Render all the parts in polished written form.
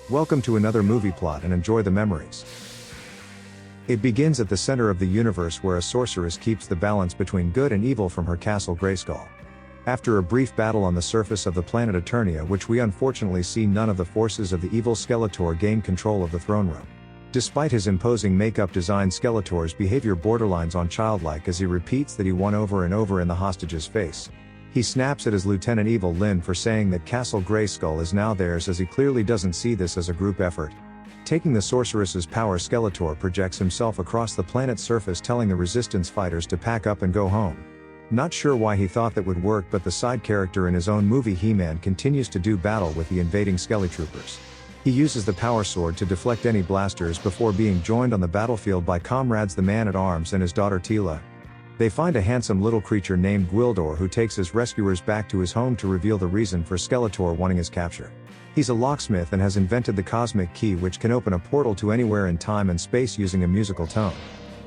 Welcome to another movie plot and enjoy the memories. It begins at the center of the universe where a sorceress keeps the balance between good and evil from her castle Grayskull. After a brief battle on the surface of the planet Eternia, which we unfortunately see none of the forces of the evil Skeletor gain control of the throne room. Despite his imposing makeup design, Skeletor's behavior borderlines on childlike as he repeats that he won over and over in the hostage's face. He snaps at his Lieutenant Evil-Lyn for saying that Castle Grayskull is now theirs, as he clearly doesn't see this as a group effort. Taking the sorceress's power, Skeletor projects himself across the planet's surface, telling the resistance fighters to pack up and go home. Not sure why he thought that would work, but the side character in his own movie He-Man continues to do battle with the invading Skeletroopers. He uses the power sword to deflect any blasters before being joined on the battlefield by comrades the Man-at-Arms and his daughter Teela. They find a handsome little creature named Gwildor who takes his rescuers back to his home to reveal the reason for Skeletor wanting his capture. He's a locksmith and has invented the cosmic key, which can open a portal to anywhere in time and space using a musical tone.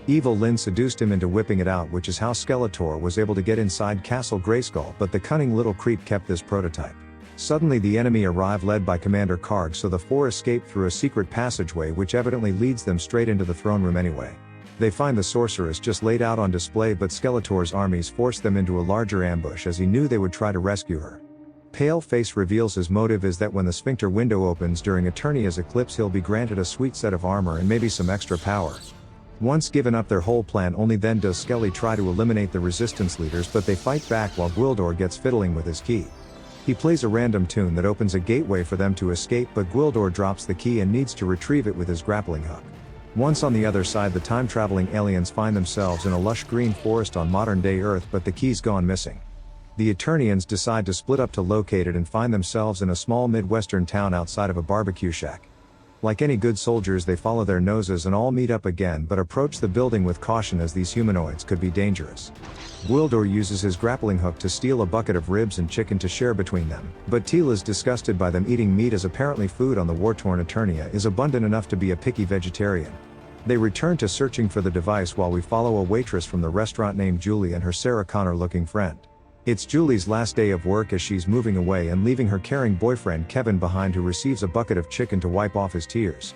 Evil-Lyn seduced him into whipping it out, which is how Skeletor was able to get inside Castle Grayskull, but the cunning little creep kept this prototype. Suddenly the enemy arrive led by Commander Karg, so the four escape through a secret passageway which evidently leads them straight into the throne room anyway. They find the sorceress just laid out on display, but Skeletor's armies force them into a larger ambush as he knew they would try to rescue her. Paleface reveals his motive is that when the sphincter window opens during Eternia's eclipse, he'll be granted a sweet set of armor and maybe some extra power. Once given up their whole plan, only then does Skelly try to eliminate the resistance leaders, but they fight back while Gwildor gets fiddling with his key. He plays a random tune that opens a gateway for them to escape, but Gwildor drops the key and needs to retrieve it with his grappling hook. Once on the other side, the time-traveling aliens find themselves in a lush green forest on modern-day Earth, but the key's gone missing. The Eternians decide to split up to locate it and find themselves in a small midwestern town outside of a barbecue shack. Like any good soldiers, they follow their noses and all meet up again, but approach the building with caution as these humanoids could be dangerous. Gwildor uses his grappling hook to steal a bucket of ribs and chicken to share between them, but Teela's disgusted by them eating meat, as apparently food on the war-torn Eternia is abundant enough to be a picky vegetarian. They return to searching for the device while we follow a waitress from the restaurant named Julie and her Sarah Connor-looking friend. It's Julie's last day of work as she's moving away and leaving her caring boyfriend Kevin behind, who receives a bucket of chicken to wipe off his tears.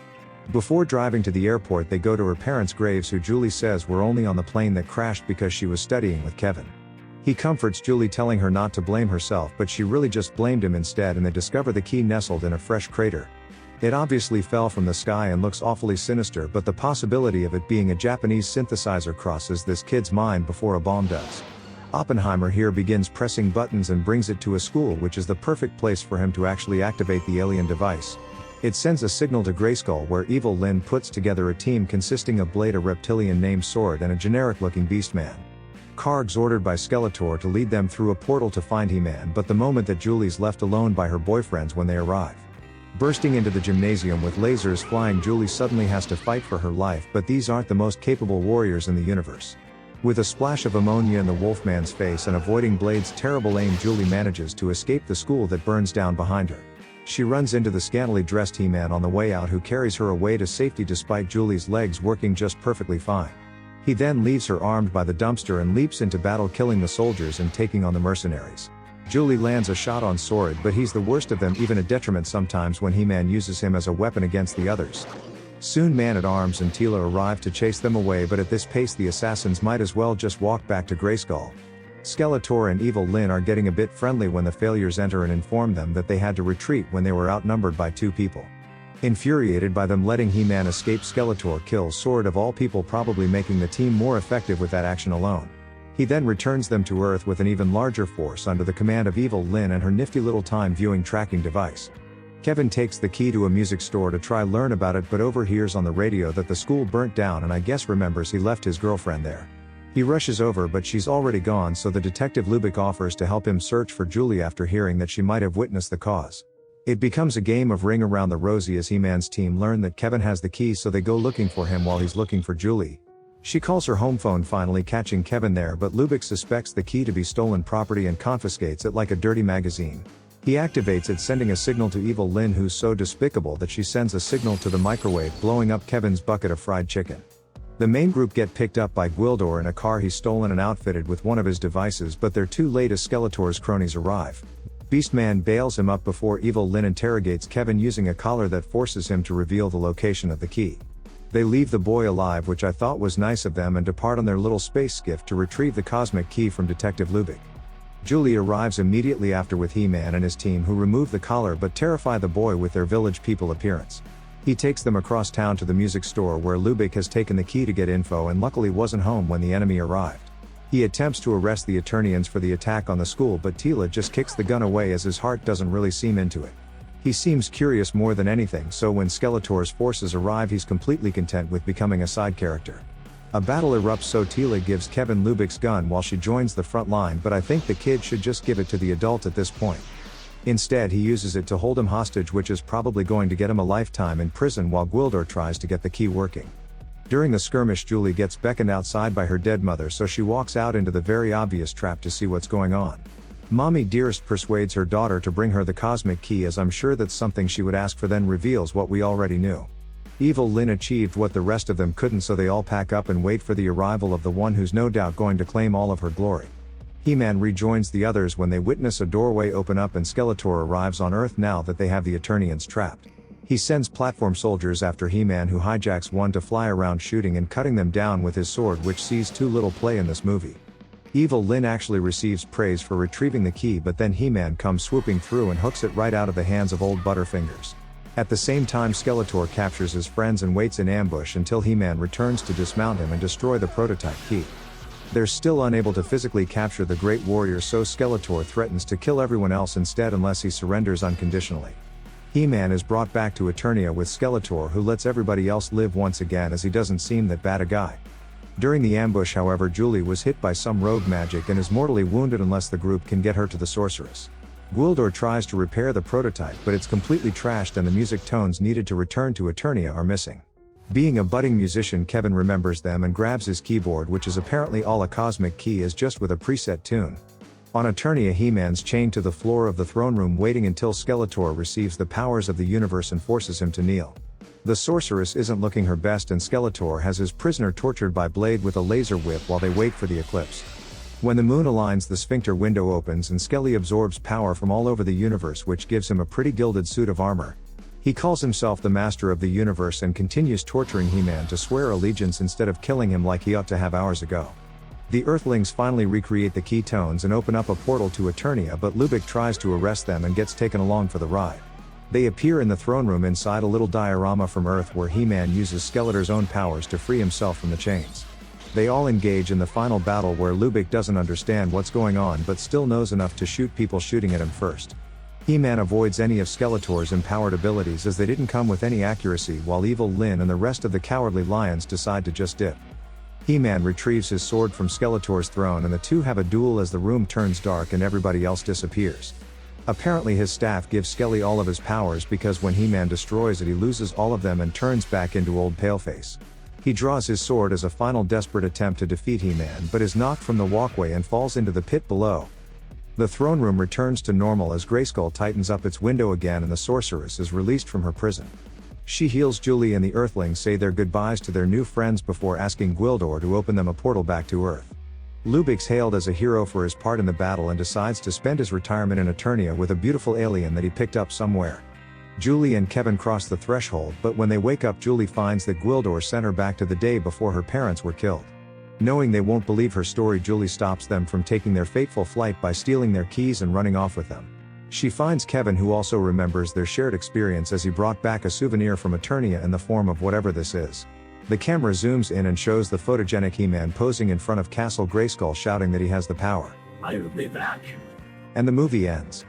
Before driving to the airport, they go to her parents' graves, who Julie says were only on the plane that crashed because she was studying with Kevin. He comforts Julie, telling her not to blame herself, but she really just blamed him instead, and they discover the key nestled in a fresh crater. It obviously fell from the sky and looks awfully sinister, but the possibility of it being a Japanese synthesizer crosses this kid's mind before a bomb does. Oppenheimer here begins pressing buttons and brings it to a school, which is the perfect place for him to actually activate the alien device. It sends a signal to Grayskull, where Evil-Lyn puts together a team consisting of Blade, a reptilian named Saurod, and a generic-looking beastman. Karg's ordered by Skeletor to lead them through a portal to find He-Man, but the moment that Julie's left alone by her boyfriends when they arrive. Bursting into the gymnasium with lasers flying, Julie suddenly has to fight for her life, but these aren't the most capable warriors in the universe. With a splash of ammonia in the Wolfman's face and avoiding Blade's terrible aim, Julie manages to escape the school that burns down behind her. She runs into the scantily dressed He-Man on the way out, who carries her away to safety despite Julie's legs working just perfectly fine. He then leaves her armed by the dumpster and leaps into battle, killing the soldiers and taking on the mercenaries. Julie lands a shot on Saurod, but he's the worst of them, even a detriment sometimes when He-Man uses him as a weapon against the others. Soon Man-at-Arms and Teela arrive to chase them away, but at this pace the assassins might as well just walk back to Grayskull. Skeletor and Evil-Lyn are getting a bit friendly when the failures enter and inform them that they had to retreat when they were outnumbered by 2 people. Infuriated by them letting He-Man escape, Skeletor kills Saurod of all people, probably making the team more effective with that action alone. He then returns them to Earth with an even larger force under the command of Evil-Lyn and her nifty little time-viewing tracking device. Kevin takes the key to a music store to try learn about it, but overhears on the radio that the school burnt down and I guess remembers he left his girlfriend there. He rushes over, but she's already gone, so the detective Lubic offers to help him search for Julie after hearing that she might have witnessed the cause. It becomes a game of Ring Around the Rosie as He-Man's team learn that Kevin has the key, so they go looking for him while he's looking for Julie. She calls her home phone, finally catching Kevin there, but Lubic suspects the key to be stolen property and confiscates it like a dirty magazine. He activates it, sending a signal to Evil-Lyn, who's so despicable that she sends a signal to the microwave, blowing up Kevin's bucket of fried chicken. The main group get picked up by Gwildor in a car he's stolen and outfitted with one of his devices, but they're too late as Skeletor's cronies arrive. Beastman bails him up before Evil-Lyn interrogates Kevin using a collar that forces him to reveal the location of the key. They leave the boy alive, which I thought was nice of them, and depart on their little space skiff to retrieve the cosmic key from Detective Lubic. Julie arrives immediately after with He-Man and his team, who remove the collar but terrify the boy with their village people appearance. He takes them across town to the music store where Lubic has taken the key to get info and luckily wasn't home when the enemy arrived. He attempts to arrest the Eternians for the attack on the school, but Teela just kicks the gun away as his heart doesn't really seem into it. He seems curious more than anything, so when Skeletor's forces arrive he's completely content with becoming a side character. A battle erupts, so Teela gives Kevin Lubic's gun while she joins the front line, but I think the kid should just give it to the adult at this point. Instead he uses it to hold him hostage, which is probably going to get him a lifetime in prison while Gwildor tries to get the key working. During the skirmish Julie gets beckoned outside by her dead mother, so she walks out into the very obvious trap to see what's going on. Mommy Dearest persuades her daughter to bring her the cosmic key, as I'm sure that's something she would ask for, then reveals what we already knew. Evil-Lyn achieved what the rest of them couldn't, so they all pack up and wait for the arrival of the one who's no doubt going to claim all of her glory. He-Man rejoins the others when they witness a doorway open up and Skeletor arrives on Earth now that they have the Eternians trapped. He sends platform soldiers after He-Man, who hijacks one to fly around shooting and cutting them down with his sword, which sees too little play in this movie. Evil-Lyn actually receives praise for retrieving the key, but then He-Man comes swooping through and hooks it right out of the hands of old Butterfingers. At the same time Skeletor captures his friends and waits in ambush until He-Man returns to dismount him and destroy the prototype key. They're still unable to physically capture the Great Warrior, so Skeletor threatens to kill everyone else instead unless he surrenders unconditionally. He-Man is brought back to Eternia with Skeletor, who lets everybody else live once again as he doesn't seem that bad a guy. During the ambush however, Julie was hit by some rogue magic and is mortally wounded unless the group can get her to the Sorceress. Gwildor tries to repair the prototype, but it's completely trashed and the music tones needed to return to Eternia are missing. Being a budding musician, Kevin remembers them and grabs his keyboard, which is apparently all a cosmic key is, just with a preset tune. On Eternia, He-Man's chained to the floor of the throne room waiting until Skeletor receives the powers of the universe and forces him to kneel. The Sorceress isn't looking her best and Skeletor has his prisoner tortured by Blade with a laser whip while they wait for the eclipse. When the moon aligns, the sphincter window opens and Skelly absorbs power from all over the universe, which gives him a pretty gilded suit of armor. He calls himself the master of the universe and continues torturing He-Man to swear allegiance instead of killing him like he ought to have hours ago. The Earthlings finally recreate the key tones and open up a portal to Eternia, but Lubic tries to arrest them and gets taken along for the ride. They appear in the throne room inside a little diorama from Earth where He-Man uses Skeletor's own powers to free himself from the chains. They all engage in the final battle where Lubic doesn't understand what's going on but still knows enough to shoot people shooting at him first. He-Man avoids any of Skeletor's empowered abilities as they didn't come with any accuracy, while Evil-Lyn and the rest of the Cowardly Lions decide to just dip. He-Man retrieves his sword from Skeletor's throne and the two have a duel as the room turns dark and everybody else disappears. Apparently his staff gives Skelly all of his powers because when He-Man destroys it he loses all of them and turns back into old Paleface. He draws his sword as a final desperate attempt to defeat He-Man but is knocked from the walkway and falls into the pit below. The throne room returns to normal as Grayskull tightens up its window again and the Sorceress is released from her prison. She heals Julie and the Earthlings say their goodbyes to their new friends before asking Gwildor to open them a portal back to Earth. Lubic's hailed as a hero for his part in the battle and decides to spend his retirement in Eternia with a beautiful alien that he picked up somewhere. Julie and Kevin cross the threshold, but when they wake up Julie finds that Gwildor sent her back to the day before her parents were killed. Knowing they won't believe her story, Julie stops them from taking their fateful flight by stealing their keys and running off with them. She finds Kevin, who also remembers their shared experience as he brought back a souvenir from Eternia in the form of whatever this is. The camera zooms in and shows the photogenic He-Man posing in front of Castle Grayskull shouting that he has the power. I will be back. And the movie ends.